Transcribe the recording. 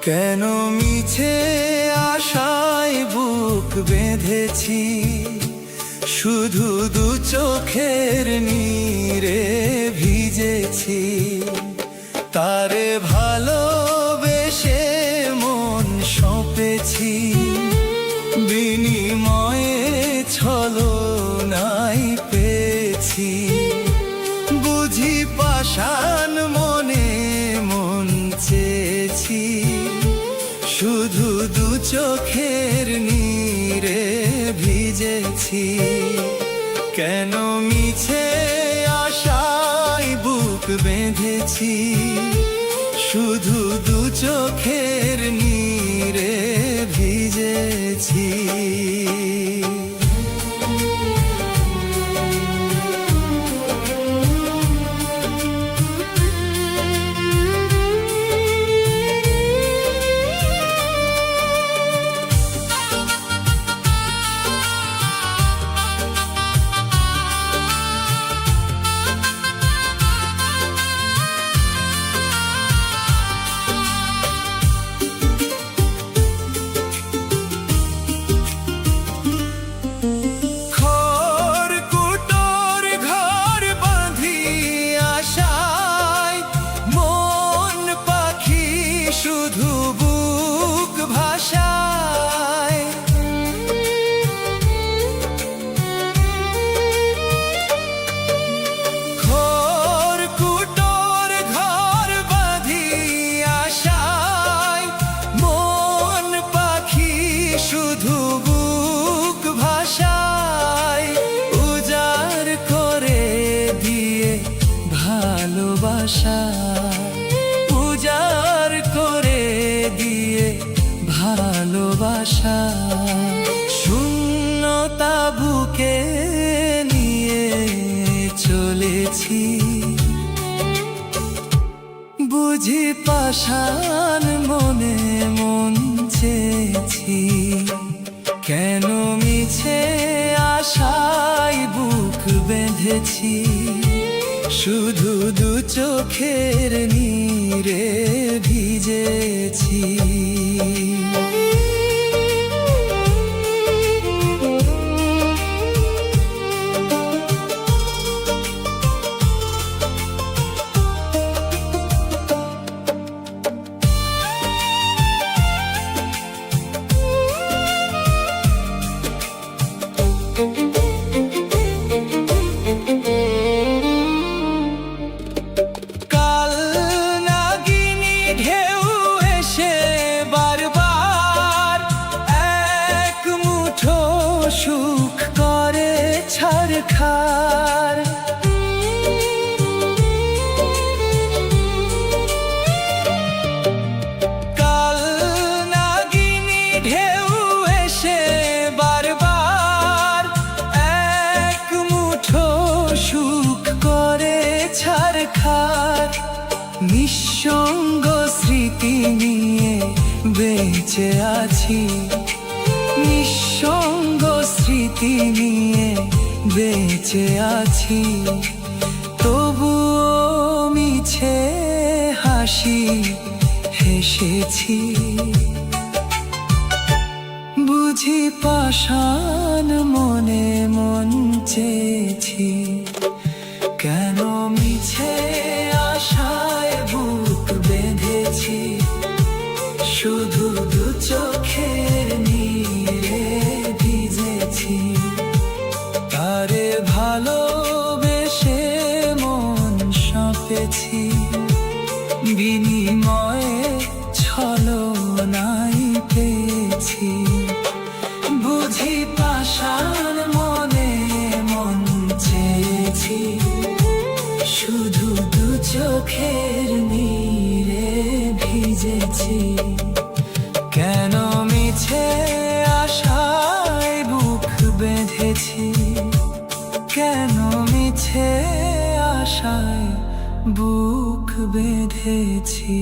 কেন মিছে আশায় বুক বেঁধেছি, শুধু দু চোখের নীরে ভিজেছি। তারে ভালোবেসে মন সঁপেছি, বিনিময়ে ছলনাই পেয়েছি। বুঝি পাষাণ মনে মন চেয়েছি, শুধু দু চোখের নীরে ভিজেছি। কেন মিছে আশায় বুক বেঁধেছি, শুধু দু চোখের নীরে ভিজেছি। শুধু বুক ভাষায় ঘর কুটোর ঘর বাঁধি আশায়, মন পাখি শুধু বুক ভাষায়। উজাড় করে দিয়ে ভালোবাসা, উজাড় করে দিয়ে ভালোবাসা। শূন্যতা বুকে নিয়ে চলেছি, বুঝি পাষাণ মনে মন চেয়েছি। কেন মিছে আশায় বুক বেঁধেছি, শুধু দু চোখের নীরে ভিজেছি। সুখ করে ছারখার, কাল নাগিনী ঢেউ এসে বারবার এক মুঠো সুখ করে ছারখার। নিঃসঙ্গ স্মৃতি নিয়ে বেঁচে আছি, নিঃসঙ্গ স্মৃতি নিয়ে বেঁচে আছি। তবুও মিছে হাসি হেসেছি, বুঝি পাষাণ মনে মন চেয়েছি। কেন মিছে আশায় বুক বেঁধেছি, শুধু দু চোখের নীরে ভিজেছি। তারে ভালোবেসে মন সঁপেছি, বিনিময়ে ছলনাই পেয়েছি। বুঝি পাষাণ মনে মন চেয়েছি, শুধু দু চোখের নীরে ভিজেছি। কেন মিছে আশায় বুক বেঁধেছি, কেন মিছে আশায় বুক বেঁধেছি।